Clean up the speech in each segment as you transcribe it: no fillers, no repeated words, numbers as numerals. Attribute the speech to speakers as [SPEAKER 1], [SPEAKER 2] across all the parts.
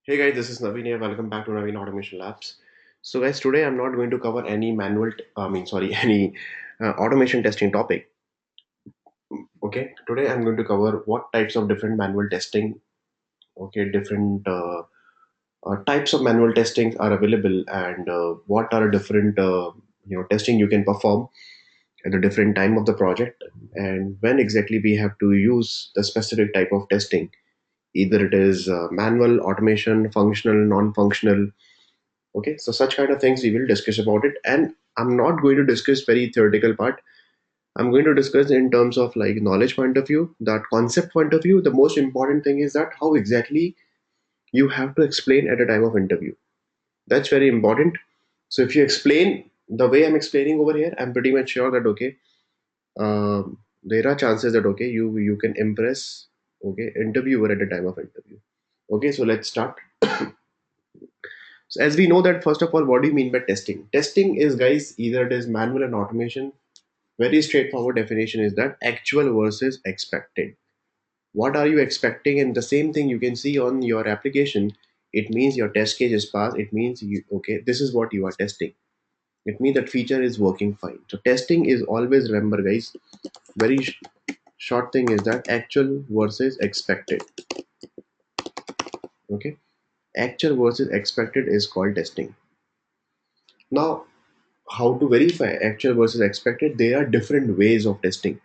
[SPEAKER 1] Hey guys, this is Naveen here. Welcome back to Naveen Automation Labs. So guys, today I'm not going to cover any any automation testing topic. Okay, today I'm going to cover what types of different manual testing. Okay, different types of manual testing are available, and what are different testing you can perform at a different time of the project, and when exactly we have to use the specific type of testing. Either it is manual, automation, functional, non-functional. Okay, so such kind of things we will discuss about it, and I'm not going to discuss very theoretical part. I'm going to discuss in terms of like knowledge point of view, that concept point of view. The most important thing is that how exactly you have to explain at a time of interview. That's very important. So if you explain the way I'm explaining over here, I'm pretty much sure that okay, there are chances that okay, you can impress okay interviewer at the time of interview. Okay, so let's start. So as we know that first of all, what do you mean by testing? Testing is guys, either it is manual and automation. Very straightforward definition is that actual versus expected. What are you expecting? And the same thing you can see on your application. It means your test case is passed. It means you okay, this is what you are testing. It means that feature is working fine. So testing is always, remember guys, very short thing is that actual versus expected. Okay. Actual versus expected is called testing. Now, how to verify actual versus expected? There are different ways of testing.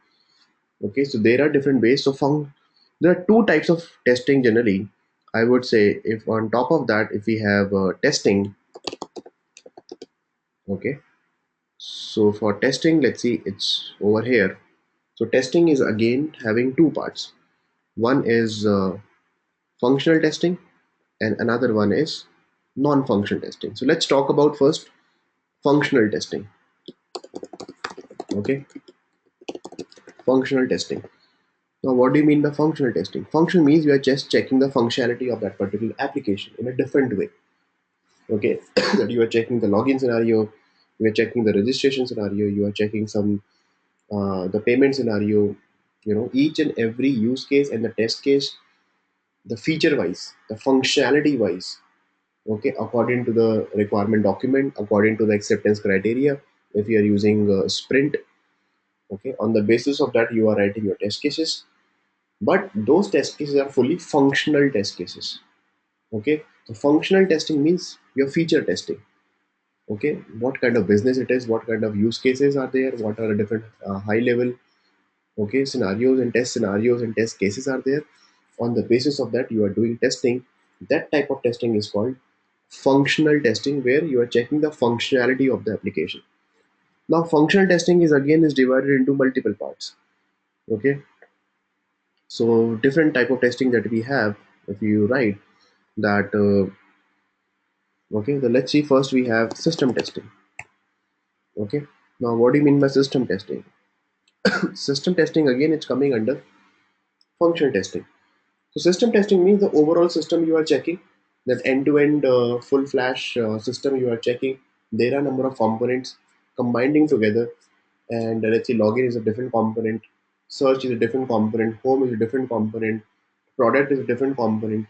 [SPEAKER 1] Okay, so there are different ways. So found there are two types of testing generally. I would say if on top of that, if we have testing, okay. So for testing, let's see, it's over here. So testing is again having two parts. One is functional testing, and another one is non-functional testing. So let's talk about first functional testing. Okay, functional testing. Now, what do you mean by functional testing? Functional means you are just checking the functionality of that particular application in a different way. Okay, that you are checking the login scenario, you are checking the registration scenario, you are checking some the payment scenario. You know, each and every use case and the test case, the feature wise, the functionality wise. Okay, according to the requirement document, according to the acceptance criteria. If you are using Sprint, okay, on the basis of that you are writing your test cases. But those test cases are fully functional test cases. Okay, so functional testing means your feature testing. Okay, what kind of business it is, what kind of use cases are there, what are the different high level okay scenarios and test cases are there. On the basis of that you are doing testing. That type of testing is called functional testing, where you are checking the functionality of the application. Now functional testing is divided into multiple parts. Okay, so different type of testing that we have. If you write that okay, so let's see, first we have system testing. Okay, now what do you mean by system testing? System testing again, it's coming under functional testing. So system testing means the overall system you are checking, that end-to-end full flash system you are checking. There are number of components combining together, and let's say login is a different component, search is a different component, home is a different component, product is a different component.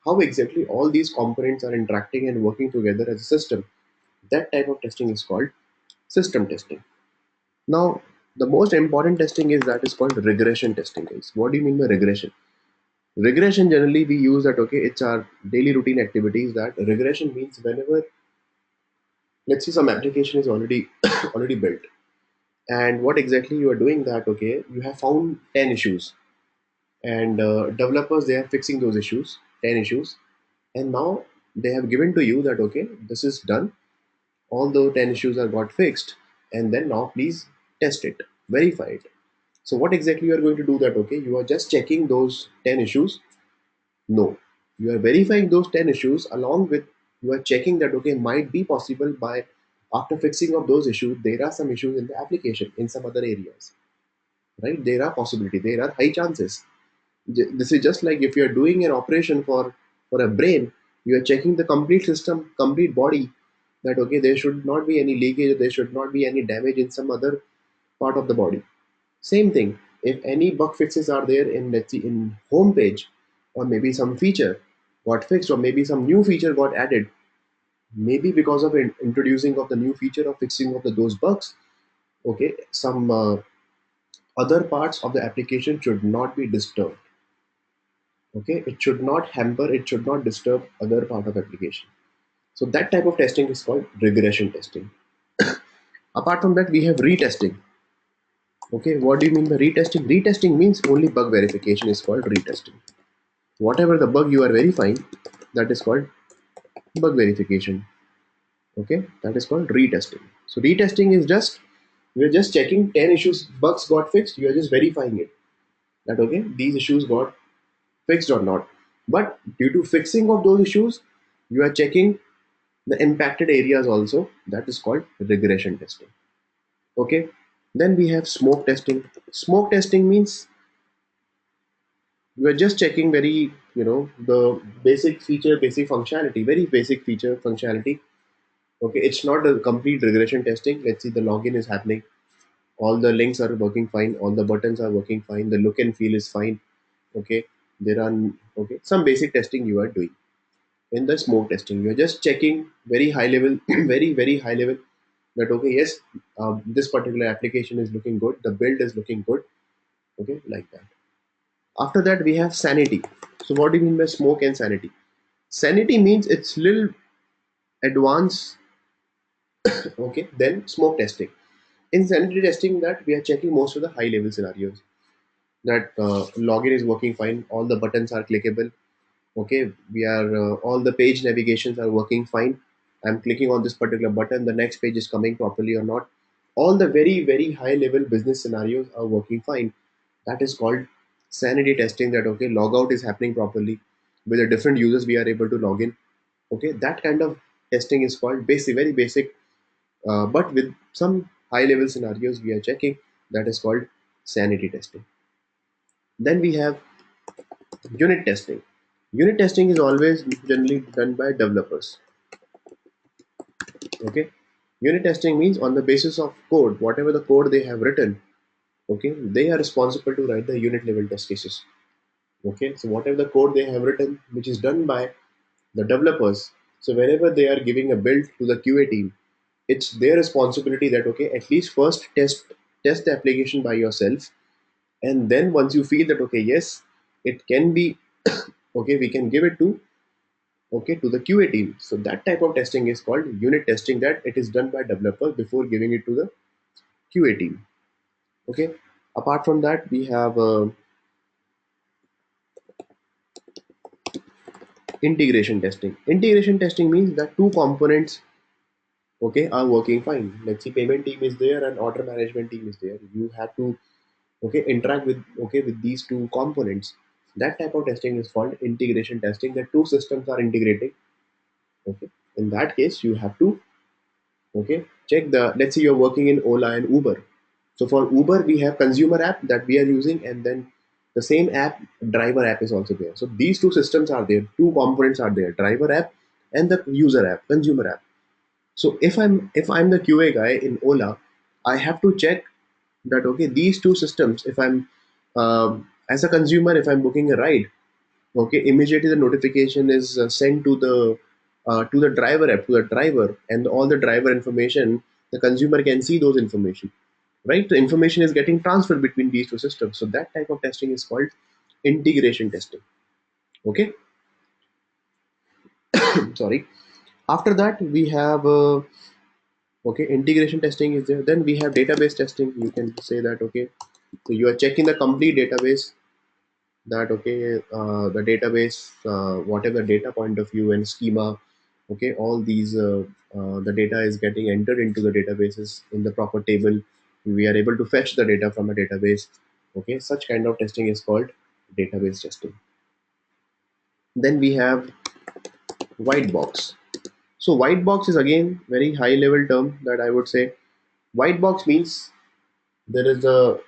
[SPEAKER 1] How exactly all these components are interacting and working together as a system? That type of testing is called system testing. Now, the most important testing is that is called regression testing, guys. What do you mean by regression? Regression generally we use that okay, it's our daily routine activities. That regression means whenever let's say some application is already already built, and what exactly you are doing that okay, you have found 10 issues, and developers they are fixing those issues, 10 issues, and now they have given to you that okay, this is done, all the 10 issues are got fixed, and then now please test it, verify it. So what exactly you are going to do that okay, you are just checking those 10 issues. No, you are verifying those 10 issues, along with you are checking that okay, might be possible by after fixing of those issues there are some issues in the application in some other areas, right? There are possibility, there are high chances. This is just like if you are doing an operation for a brain, you are checking the complete system, complete body, that okay, there should not be any leakage, there should not be any damage in some other part of the body. Same thing, if any bug fixes are there in let's see in home page or maybe some feature, got fixed, or maybe some new feature got added, maybe because of introducing of the new feature or fixing of those bugs. Okay, some other parts of the application should not be disturbed. Okay, it should not hamper, it should not disturb other part of application. So that type of testing is called regression testing. Apart from that, we have retesting. Okay, what do you mean by retesting? Retesting means only bug verification is called retesting. Whatever the bug you are verifying, that is called bug verification. Okay, that is called retesting. So retesting is just, we are just checking 10 issues, bugs got fixed, you are just verifying it, that okay, these issues got fixed or not. But due to fixing of those issues, you are checking the impacted areas also, that is called regression testing. Okay, then we have smoke testing. Smoke testing means you are just checking very, the basic feature, basic functionality, very basic feature functionality. Okay, it's not a complete regression testing. Let's see, the login is happening, all the links are working fine, all the buttons are working fine, the look and feel is fine. Okay, there are, okay, some basic testing you are doing. In the smoke testing, you're just checking very high level very high level, that okay, yes, this particular application is looking good, the build is looking good. Okay, like that. After that, we have sanity. So what do you mean by smoke and sanity? Sanity means it's little advanced. Okay, then smoke testing. In sanity testing, that we are checking most of the high level scenarios, that login is working fine, all the buttons are clickable. Okay, we are all the page navigations are working fine, I'm clicking on this particular button, the next page is coming properly or not. All the very high level business scenarios are working fine. That is called sanity testing, that okay, logout is happening properly, with the different users we are able to log in. Okay, that kind of testing is called basic, very basic, but with some high level scenarios we are checking, that is called sanity testing. Then we have unit testing. Unit testing is always generally done by developers. Okay, unit testing means on the basis of code, whatever the code they have written, okay, they are responsible to write the unit level test cases. Okay, so whatever the code they have written, which is done by the developers, so whenever they are giving a build to the QA team, it's their responsibility that okay, at least first test the application by yourself, and then once you feel that okay, yes, it can be okay, we can give it to, okay, to the QA team. So that type of testing is called unit testing, that it is done by developers before giving it to the QA team. Okay, apart from that, we have integration testing. Integration testing means that two components, okay, are working fine. Let's see, payment team is there and order management team is there, you have to, okay, interact with, okay, with these two components. That type of testing is called integration testing, that two systems are integrating. Okay, in that case you have to, okay, check the, let's say you're working in Ola and Uber. So for Uber we have consumer app that we are using, and then the same app, driver app, is also there. So these two systems are there, two components are there, driver app and the user app, consumer app. So if I'm the QA guy in Ola, I have to check that okay, these two systems, if I'm as a consumer, if I'm booking a ride, okay, immediately the notification is sent to the driver app, to the driver, and all the driver information, the consumer can see those information, right? The information is getting transferred between these two systems. So that type of testing is called integration testing. Okay. Sorry. After that, we have okay, integration testing is there. Then we have database testing. You can say that okay, so you are checking the complete database, that okay, the database, whatever data point of view and schema, okay, all these the data is getting entered into the databases in the proper table, we are able to fetch the data from a database. Okay, such kind of testing is called database testing. Then we have white box. So white box is again very high level term, that I would say. White box means there is a,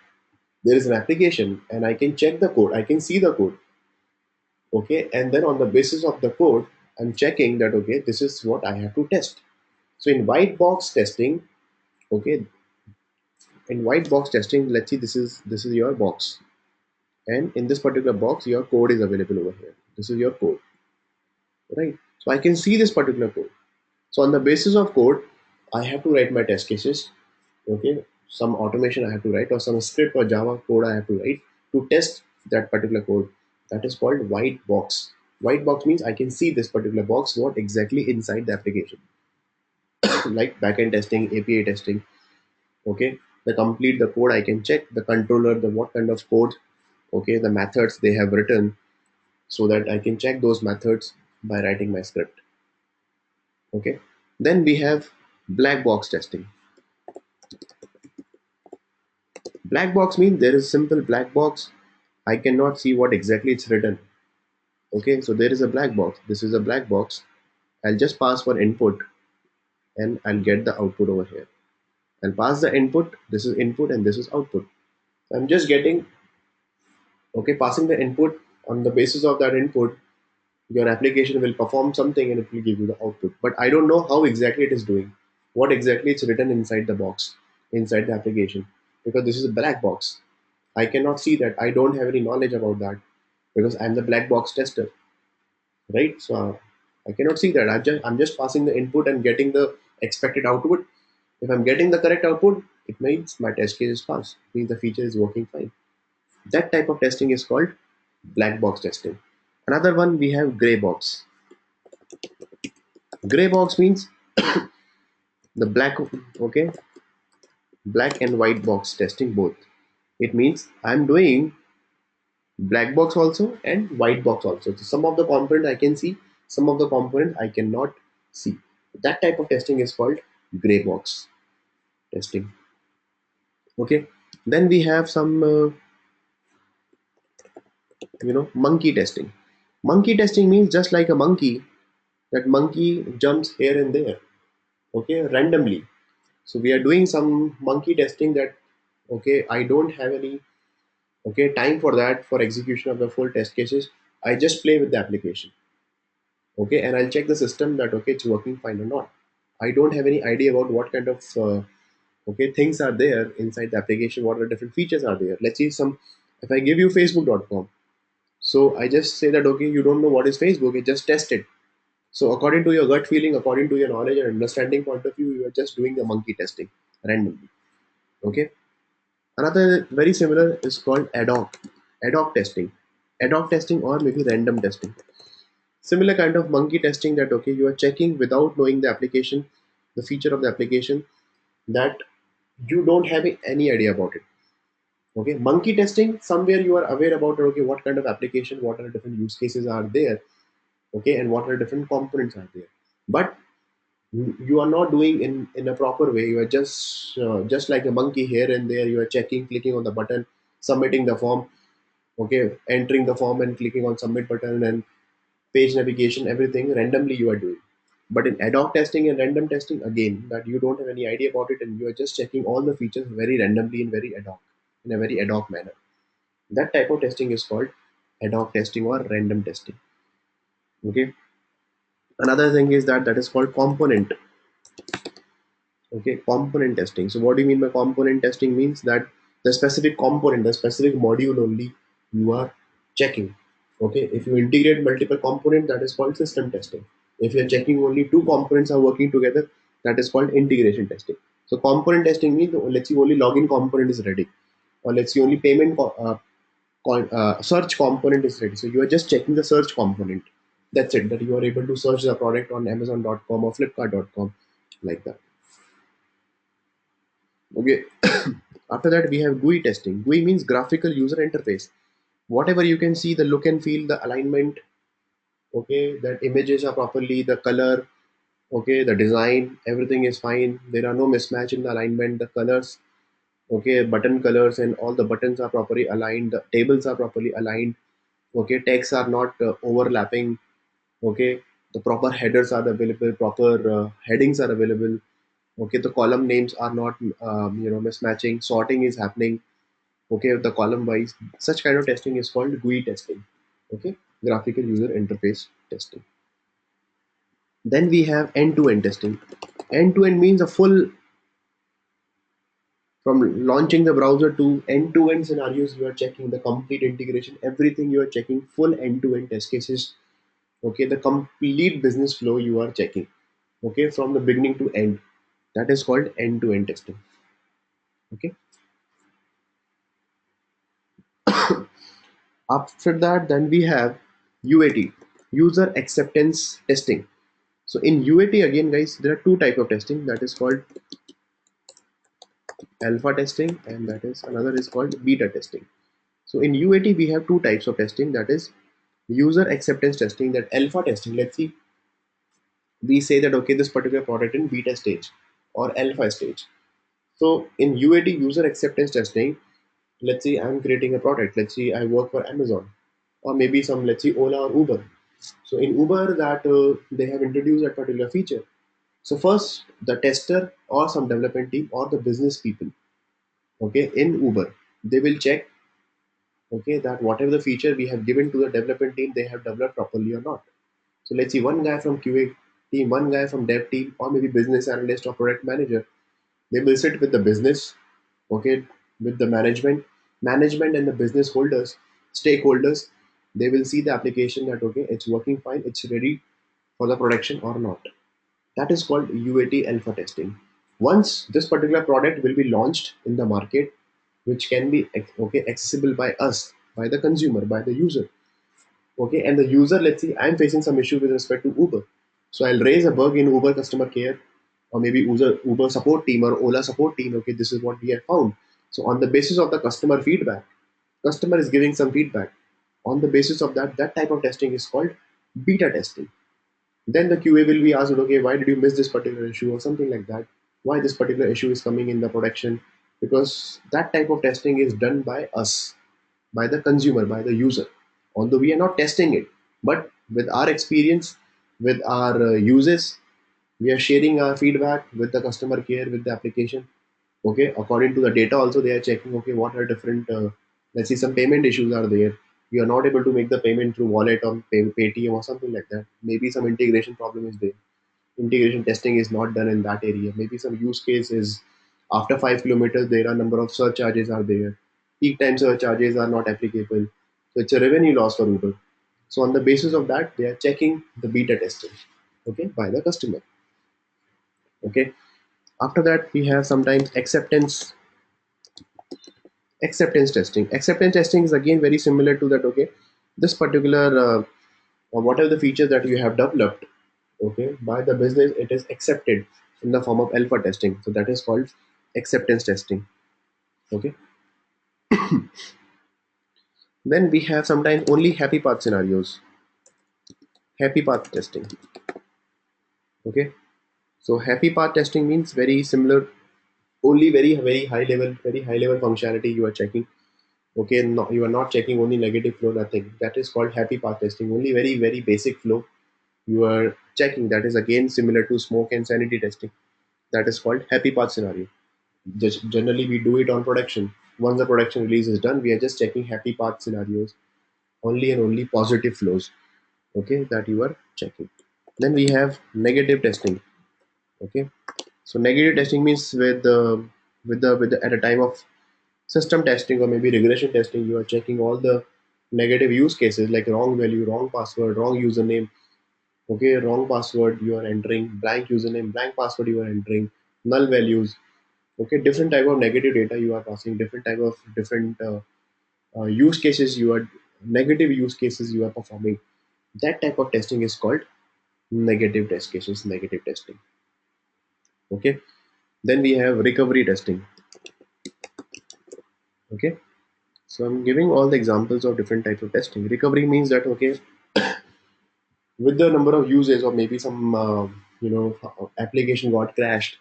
[SPEAKER 1] there is an application and I can check the code, I can see the code. Okay, and then on the basis of the code, I'm checking that okay, this is what I have to test. So in white box testing, okay, in white box testing, let's see, this is your box, and in this particular box your code is available over here, this is your code. right? So I can see this particular code. So on the basis of code, I have to write my test cases. Okay, some automation I have to write, or some script or Java code I have to write to test that particular code. That is called white box. White box means I can see this particular box, what exactly inside the application. Like backend testing, API testing. Okay, the complete the code I can check, the controller, the what kind of code, okay, the methods they have written, so that I can check those methods by writing my script. Okay, then we have black box testing. Black box means there is simple black box. I cannot see what exactly it's written. Okay, so there is a black box. This is a black box. I'll just pass for input and I'll get the output over here. I'll pass the input. This is input and this is output. So I'm just getting, okay, passing the input. On the basis of that input, your application will perform something and it will give you the output. But I don't know how exactly it is doing, what exactly it's written inside the box, inside the application, because this is a black box. I cannot see that. I don't have any knowledge about that because I'm the black box tester, right? So I cannot see that. I'm just passing the input and getting the expected output. If I'm getting the correct output, it means my test case is passed. It means the feature is working fine. That type of testing is called black box testing. Another one we have gray box. Gray box means the black, okay, black and white box testing both. It means I'm doing black box also and white box also. So some of the component I can see, some of the component I cannot see. That type of testing is called gray box testing. Okay, then we have some monkey testing. Monkey testing means just like a monkey, that monkey jumps here and there, okay, randomly. So we are doing some monkey testing that, okay, I don't have any, okay, time for that, for execution of the full test cases. I just play with the application, okay, and I'll check the system that, okay, it's working fine or not. I don't have any idea about what kind of okay, things are there inside the application, what are the different features are there. Let's see some, if I give you facebook.com, so I just say that, okay, you don't know what is Facebook, it just test it. So according to your gut feeling, according to your knowledge and understanding point of view, you are just doing the monkey testing randomly. Okay. Another very similar is called ad hoc testing. Ad hoc testing or maybe random testing. Similar kind of monkey testing that, okay, you are checking without knowing the application, the feature of the application, that you don't have any idea about it. Okay, monkey testing, somewhere you are aware about, okay, what kind of application, what are the different use cases are there, okay, and what are different components are there. But you are not doing in a proper way. You are just like a monkey here and there. You are checking, clicking on the button, submitting the form, okay, entering the form and clicking on submit button and page navigation, everything randomly you are doing. But in ad hoc testing and random testing, again, that you don't have any idea about it and you are just checking all the features very randomly in very ad hoc, in a very ad hoc manner. That type of testing is called ad hoc testing or random testing. Okay. Another thing is that is called component. Okay, component testing. So what do you mean by component testing? Means that the specific component, the specific module only you are checking. Okay, if you integrate multiple components, that is called system testing. If you are checking only two components are working together, that is called integration testing. So component testing means, let's see, only login component is ready, or let's see, only payment search component is ready. So you are just checking the search component. That's it. That you are able to search the product on Amazon.com or Flipkart.com, like that. Okay. After that, we have GUI testing. GUI means graphical user interface. Whatever you can see, the look and feel, the alignment, okay, that images are properly, the color, okay, the design, everything is fine. There are no mismatch in the alignment, the colors, okay, button colors and all the buttons are properly aligned, the tables are properly aligned, okay, texts are not overlapping, okay, the proper headers are available, proper headings are available, okay, the column names are not mismatching, sorting is happening, okay, the column wise. Such kind of testing is called GUI testing, okay, graphical user interface testing. Then we have end-to-end testing. End-to-end means a full, from launching the browser to end-to-end scenarios, you are checking the complete integration, everything you are checking, full end-to-end test cases, okay, the complete business flow you are checking, okay, from the beginning to end. That is called end-to-end testing. Okay. After that, then we have UAT, user acceptance testing. So in UAT again, guys, there are two type of testing. That is called alpha testing, and that is another is called beta testing. So in UAT we have two types of testing. That is user acceptance testing, that alpha testing. Let's see, we say that okay, this particular product in beta stage or alpha stage. So in UAT, user acceptance testing, let's say I'm creating a product. Let's say I work for Amazon, or maybe some, let's say Ola or Uber. So in Uber, that they have introduced that particular feature. So first, the tester or some development team or the business people, okay, in Uber, they will check, okay, that whatever the feature we have given to the development team, they have developed properly or not. So let's see, one guy from QA team, one guy from dev team, or maybe business analyst or product manager, they will sit with the business, okay, with the management and the business holders, stakeholders. They will see the application that okay, it's working fine, it's ready for the production or not. That is called UAT alpha testing. Once this particular product will be launched in the market, which can be okay accessible by us, by the consumer, by the user, okay, and the user, let's see, I'm facing some issue with respect to Uber, so I'll raise a bug in Uber customer care, or maybe Uber support team or Ola support team. Okay, this is what we have found. So on the basis of the customer feedback, customer is giving some feedback. On the basis of that, that type of testing is called beta testing. Then the QA will be asked, okay, why did you miss this particular issue or something like that? Why this particular issue is coming in the production? Because that type of testing is done by us, by the consumer, by the user. Although we are not testing it, but with our experience, with our uses, we are sharing our feedback with the customer care, with the application. Okay, according to the data, also they are checking. Okay, what are different? Let's see, some payment issues are there. You are not able to make the payment through wallet or Paytm or something like that. Maybe some integration problem is there. Integration testing is not done in that area. Maybe some use case is after 5 kilometers there are number of surcharges are there. Peak time surcharges are not applicable. So it's a revenue loss for Uber. So on the basis of that, they are checking the beta testing, okay, by the customer. Okay. After that, we have sometimes acceptance testing. Acceptance testing is again very similar to that. Okay, this particular or whatever the feature that you have developed, okay, by the business, it is accepted in the form of alpha testing. So that is called acceptance testing. Okay. Then we have sometimes only happy path scenarios. Happy path testing. Okay. So happy path testing means very similar, only very high level functionality you are checking. Okay, no, you are not checking only negative flow, nothing. That is called happy path testing. Only very basic flow you are checking. That is again similar to smoke and sanity testing. That is called happy path scenario. Just generally we do it on production. Once the production release is done, we are just checking happy path scenarios, only and only positive flows. Okay, that you are checking. Then we have negative testing. Okay, so negative testing means with the at a time of system testing or maybe regression testing, you are checking all the negative use cases like wrong value, wrong password, wrong username. Okay, wrong password you are entering, blank username, blank password you are entering, null values. Okay, different type of negative data you are passing, different type of different use cases you are negative use cases you are performing. That type of testing is called negative test cases, negative testing. Okay, then we have recovery testing. Okay, so I'm giving all the examples of different types of testing. Recovery means that okay, with the number of users or maybe some application got crashed,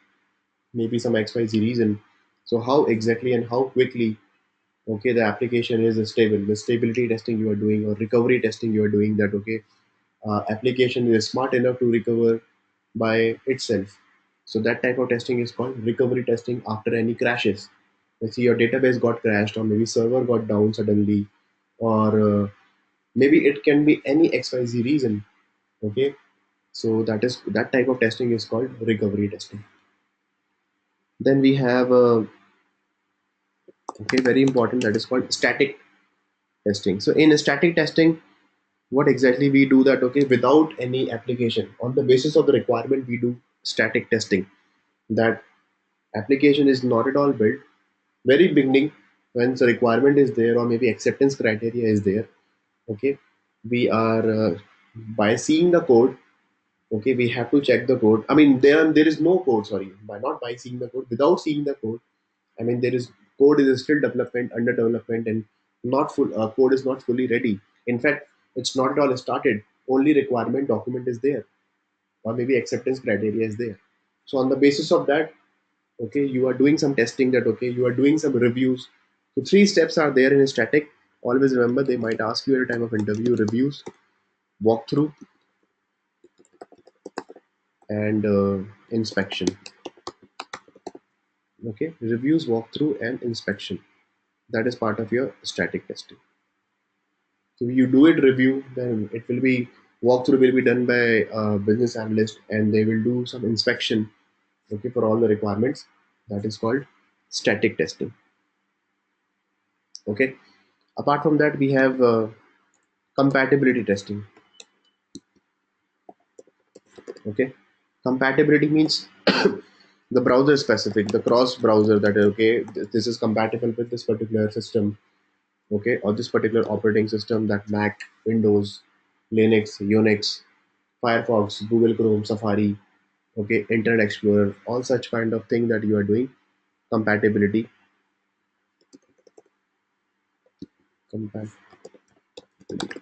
[SPEAKER 1] maybe some XYZ reason. So how exactly and how quickly, okay, the application is stable, the stability testing you are doing or recovery testing you are doing, that okay, application is smart enough to recover by itself. So that type of testing is called recovery testing after any crashes. Let's see, your database got crashed or maybe server got down suddenly, or maybe it can be any XYZ reason. Okay, so that type of testing is called recovery testing. Then we have okay, very important, that is called static testing. So in static testing, what exactly we do that, okay, without any application. On the basis of the requirement, we do static testing. That application is not at all built very beginning, when the requirement is there or maybe acceptance criteria is there, okay, we are by seeing the code, okay, we have to check the code. I mean, there is no code, sorry, by not by seeing the code, without seeing the code. I mean, there is code is still development, under development, and not full code is not fully ready. In fact, it's not at all started. Only requirement document is there, or maybe acceptance criteria is there. So on the basis of that, okay, you are doing some testing, that okay, you are doing some reviews. So three steps are there in a static. Always remember, they might ask you at a time of interview: reviews, walkthrough, and inspection. Okay, reviews, walkthrough, and inspection. That is part of your static testing. So you do it review, then it will be walkthrough will be done by a business analyst, and they will do some inspection, okay, for all the requirements. That is called static testing. Okay. Apart from that, we have compatibility testing. Okay, compatibility means the browser specific, the cross browser, that okay, this is compatible with this particular system, okay, or this particular operating system, that Mac, Windows, Linux, Unix, Firefox, Google Chrome, Safari, okay, Internet Explorer, all such kind of thing that you are doing compatibility. Compatibility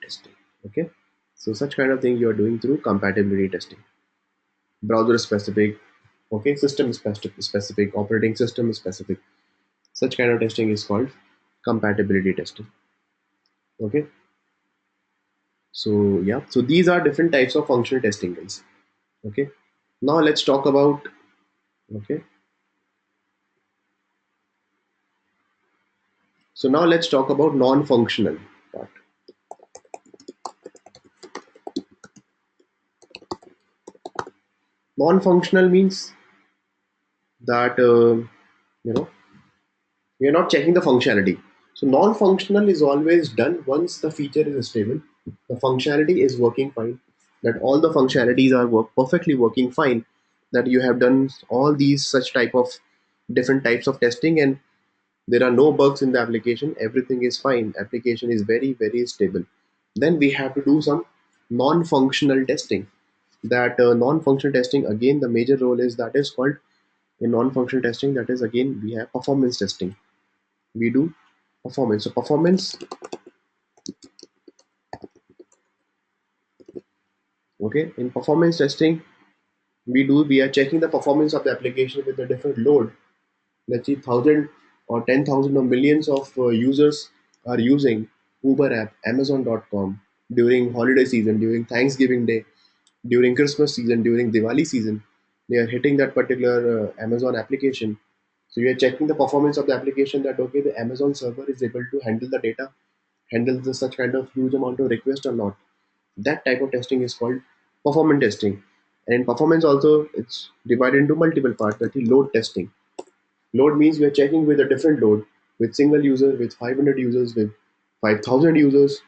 [SPEAKER 1] testing. Okay, so such kind of thing you are doing through compatibility testing. Browser specific, okay, system specific, operating system specific. Such kind of testing is called compatibility testing. Okay, so yeah, so these are different types of functional testing, guys. Okay, now let's talk about, okay, so now let's talk about non-functional part. Non-functional means that you know, we are not checking the functionality. So non-functional is always done once the feature is stable, the functionality is working fine, that all the functionalities are perfectly working fine, that you have done all these such type of different types of testing, and there are no bugs in the application, everything is fine, application is very very stable. Then we have to do some non-functional testing. That non-functional testing, again, the major role is that is called in non-functional testing, that is again we have performance testing. We do performance. So performance, okay, in performance testing, we are checking the performance of the application with a different load. Let's see, 1,000 or 10,000 or millions of users are using Uber app, Amazon.com during holiday season, during Thanksgiving Day, during Christmas season, during Diwali season. They are hitting that particular Amazon application. So you are checking the performance of the application, that okay, the Amazon server is able to handle the data, handle the such kind of huge amount of request or not. That type of testing is called performance testing. And in performance also, it's divided into multiple parts. That is load testing. Load means we are checking with a different load, with single user, with 500 users, with 5,000 users.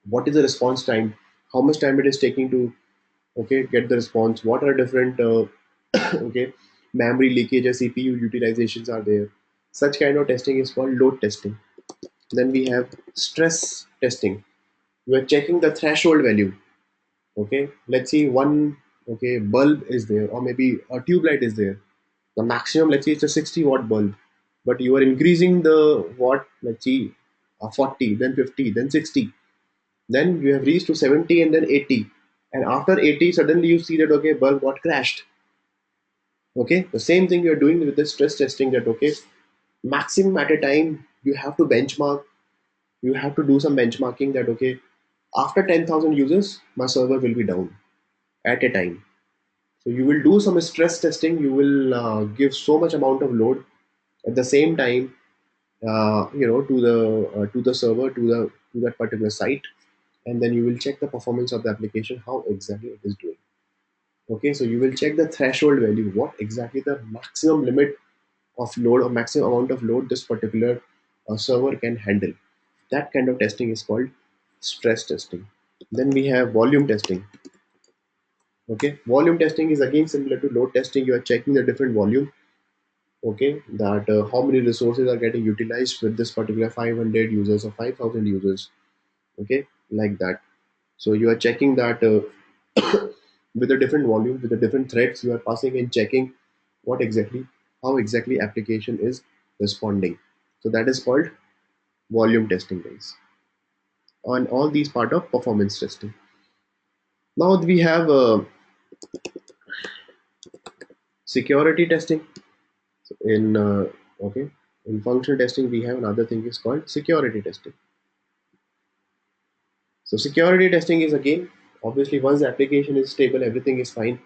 [SPEAKER 1] What is the response time? How much time it is taking to, okay, get the response? What are different okay, memory leakages, CPU utilizations are there? Such kind of testing is called load testing. Then we have stress testing. We are checking the threshold value. Okay, let's see, one, okay, bulb is there, or maybe a tube light is there. The maximum, let's say it's a 60-watt bulb, but you are increasing the watt, let's see, 40, then 50, then 60, then you have reached to 70, and then 80, and after 80 suddenly you see that okay, bulb got crashed. Okay, the same thing you are doing with the stress testing, that okay, maximum at a time you have to benchmark, you have to do some benchmarking, that okay, after 10,000 users my server will be down at a time. So you will do some stress testing. You will give so much amount of load at the same time, to the server, to that particular site, and then you will check the performance of the application, how exactly it is doing. Okay, so you will check the threshold value, what exactly the maximum limit of load or maximum amount of load this particular server can handle. That kind of testing is called stress testing. Then we have volume testing. Okay, volume testing is again similar to load testing. You are checking the different volume. Okay, that how many resources are getting utilized with this particular 500 users or 5000 users. Okay, like that. So you are checking that with a different volume, with the different threads, you are passing and checking what exactly, how exactly application is responding. So that is called volume testing, guys. And all these part of performance testing. Now we have security testing. In okay, in functional testing, we have another thing is called security testing. So security testing is again, obviously, once the application is stable, everything is fine.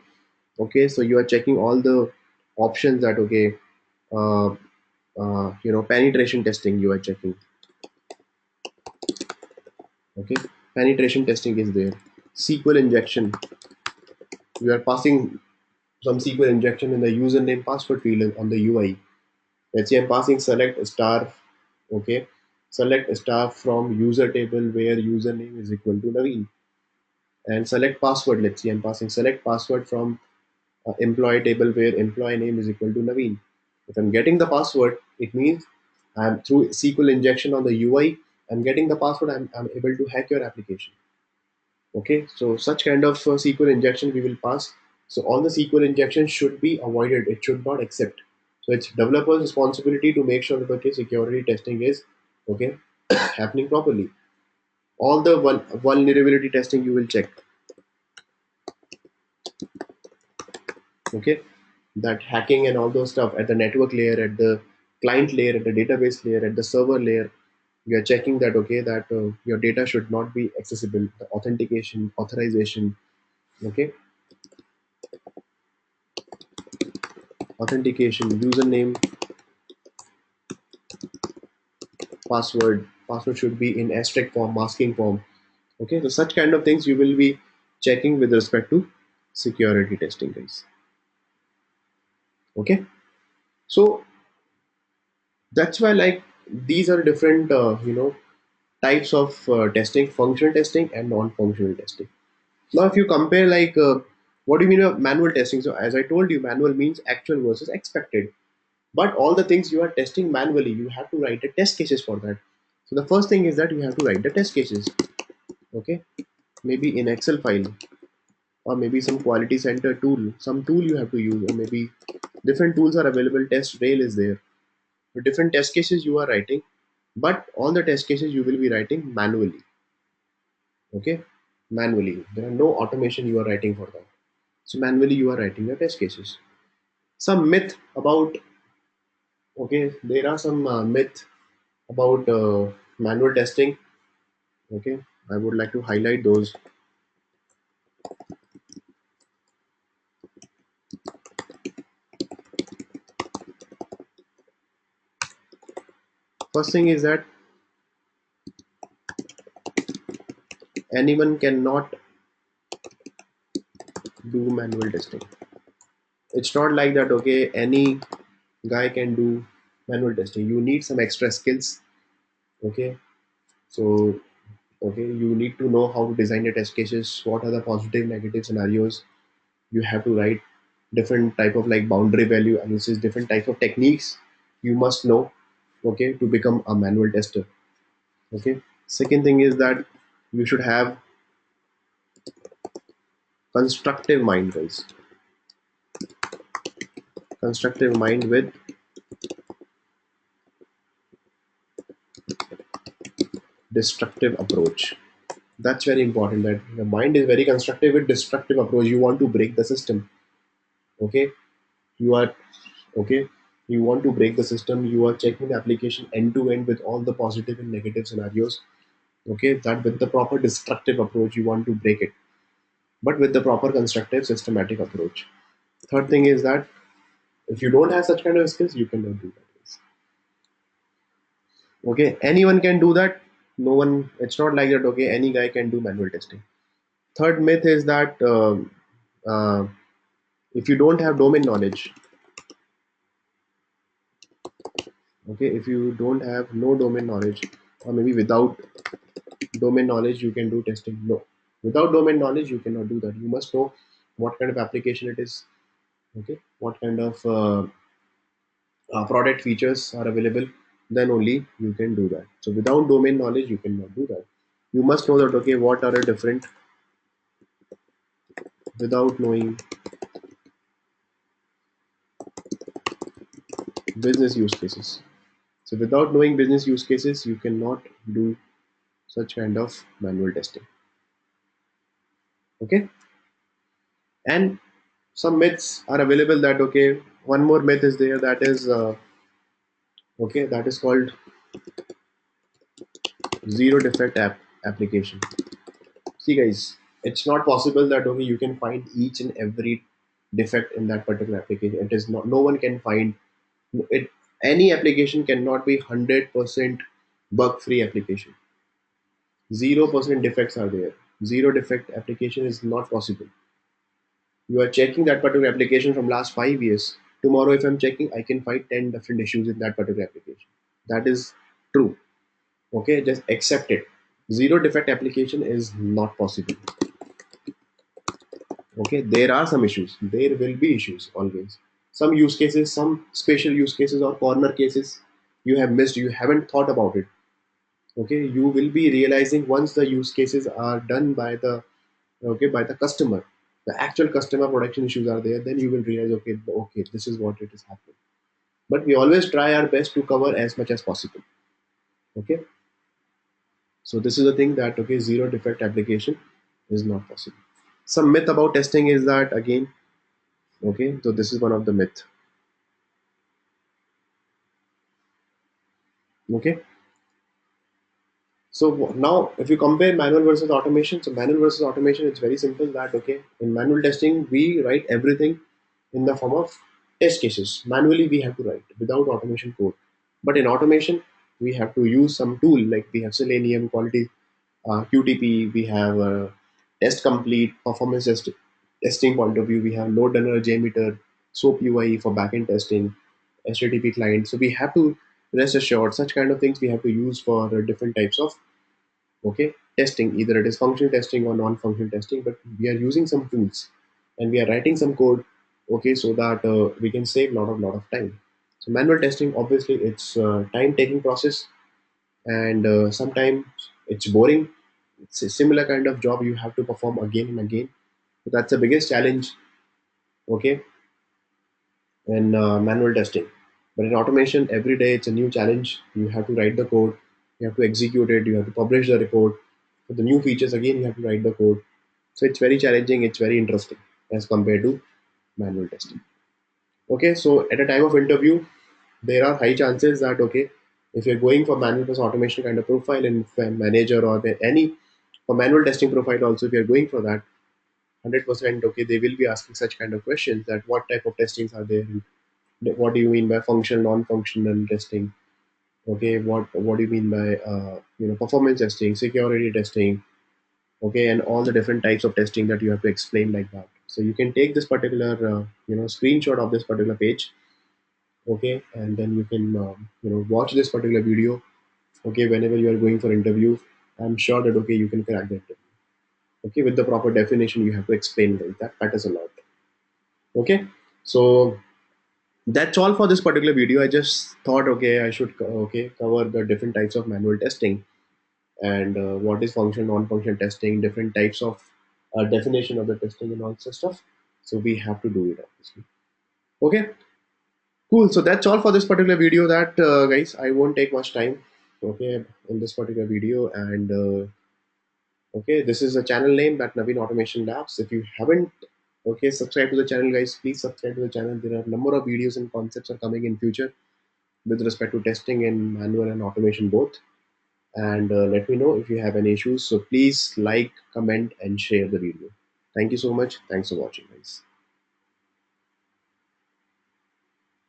[SPEAKER 1] Okay, so you are checking all the options that okay, uh, penetration testing you are checking. Okay, penetration testing is there. SQL injection, you are passing some SQL injection in the username password field on the UI. Let's say I'm passing select star. Okay, select star from user table where username is equal to Naveen, and select password. Let's see, I'm passing select password from employee table where employee name is equal to Naveen. If I'm getting the password, it means I'm through SQL injection on the UI, I'm getting the password, I'm able to hack your application. Okay, so such kind of SQL injection we will pass. So all the SQL injections should be avoided. It should not accept. So it's developer's responsibility to make sure that okay, security testing is okay happening properly. All the vulnerability testing you will check. Okay, that hacking and all those stuff at the network layer, at the client layer, at the database layer, at the server layer, you are checking that okay, that your data should not be accessible, the authentication, authorization. Okay, authentication, username, password should be in asterisk form, masking form. Okay, so such kind of things you will be checking with respect to security testing, guys. Okay, so that's why like these are different types of testing: functional testing and non-functional testing. Now if you compare like what do you mean by manual testing? So as I told you, manual means actual versus expected, but all the things you are testing manually, you have to write the test cases for that. So the first thing is that you have to write the test cases. Okay, maybe in Excel file, or maybe some quality center tool, some tool you have to use, or maybe different tools are available. Test rail is there. So different test cases you are writing, but all the test cases you will be writing manually. Okay, manually. There are no automation you are writing for that. So manually you are writing the test cases. Some myth about okay, there are some myth about manual testing. Okay, I would like to highlight those. First thing is that anyone cannot do manual testing. It's not like that okay, any guy can do manual testing. You need some extra skills. Okay, so okay, you need to know how to design the test cases, what are the positive negative scenarios. You have to write different type of like boundary value analysis, different type of techniques you must know, okay, to become a manual tester. Okay, second thing is that you should have constructive mind, guys. Constructive mind with destructive approach. That's very important, that the mind is very constructive with destructive approach. You want to break the system. Okay, you are okay, you want to break the system. You are checking the application end to end with all the positive and negative scenarios. Okay, that with the proper destructive approach you want to break it, but with the proper constructive systematic approach. Third thing is that if you don't have such kind of skills, you cannot do that. Okay, anyone can do that. No one, it's not like that okay, any guy can do manual testing. Third myth is that uh, if you don't have domain knowledge, okay, if you don't have no domain knowledge, or maybe without domain knowledge you can do testing. No, Without domain knowledge, you cannot do that. You must know what kind of application it is, okay, what kind of product features are available, then only you can do that. So without domain knowledge, you cannot do that. You must know that, okay, what are the different, without knowing business use cases. So without knowing business use cases, you cannot do such kind of manual testing. Okay. And some myths are available that, okay, one more myth is there, that is okay, that is called zero defect application. See guys, it's not possible that, okay, you can find each and every defect in that particular application. It is not, no one can find it. Any application cannot be 100% bug free application. 0% defects are there. Zero defect application is not possible. You are checking that particular application from last 5 years. Tomorrow if I'm checking, I can find 10 different issues in that particular application. That is true. Okay, just accept it. Zero defect application is not possible. Okay, there are some issues, there will be issues always. Some use cases, some special use cases or corner cases you have missed, you haven't thought about it. Okay, you will be realizing once the use cases are done by the, okay, by the customer, the actual customer production issues are there, then you will realize, okay, okay, this is what it is happening. But we always try our best to cover as much as possible. Okay, so this is the thing that, okay, zero defect application is not possible. Some myth about testing is that, again, okay, so this is one of the myth. Okay, so now if you compare manual versus automation, so manual versus automation, it's very simple that, okay, in manual testing we write everything in the form of test cases. Manually we have to write without automation code, but in automation we have to use some tool, like we have Selenium, quality, QTP, we have test complete, performance testing point of view, we have load runner, JMeter, SOAP UI for backend testing, HTTP client. So we have to, rest assured, such kind of things we have to use for different types of, okay, testing. Either it is functional testing or non-functional testing, but we are using some tools and we are writing some code, okay, so that we can save lot of time. So manual testing, obviously it's a time taking process, and sometimes it's boring. It's a similar kind of job you have to perform again and again. So that's the biggest challenge, okay, in manual testing. But in automation, every day it's a new challenge. You have to write the code, you have to execute it, you have to publish the report. For the new features, again, you have to write the code. So it's very challenging, it's very interesting as compared to manual testing. Okay, so at a time of interview, there are high chances that, okay, if you're going for manual plus automation kind of profile and manager or any for manual testing profile also, if you're going for that, 100%, okay, they will be asking such kind of questions, that what type of testings are there, what do you mean by functional, non-functional testing, okay, what do you mean by performance testing, security testing, okay, and all the different types of testing that you have to explain like that. So you can take this particular screenshot of this particular page, okay, and then you can watch this particular video, okay, whenever you are going for interview. I'm sure that, okay, you can crack the interview, okay, with the proper definition you have to explain, like that matters a lot. Okay, so that's all for this particular video. I just thought, okay, I should okay, cover the different types of manual testing, and what is functional, non-functional testing, different types of definition of the testing and all such stuff. So we have to do it, obviously. Okay, cool. So that's all for this particular video. That guys, I won't take much time, okay, in this particular video. And okay, this is a channel name, that Naveen Automation Labs. If you haven't, okay, subscribe to the channel, guys, please subscribe to the channel. There are a number of videos and concepts are coming in future with respect to testing in manual and automation both. And let me know if you have any issues. So please like, comment, and share the video. Thank you so much. Thanks for watching, guys.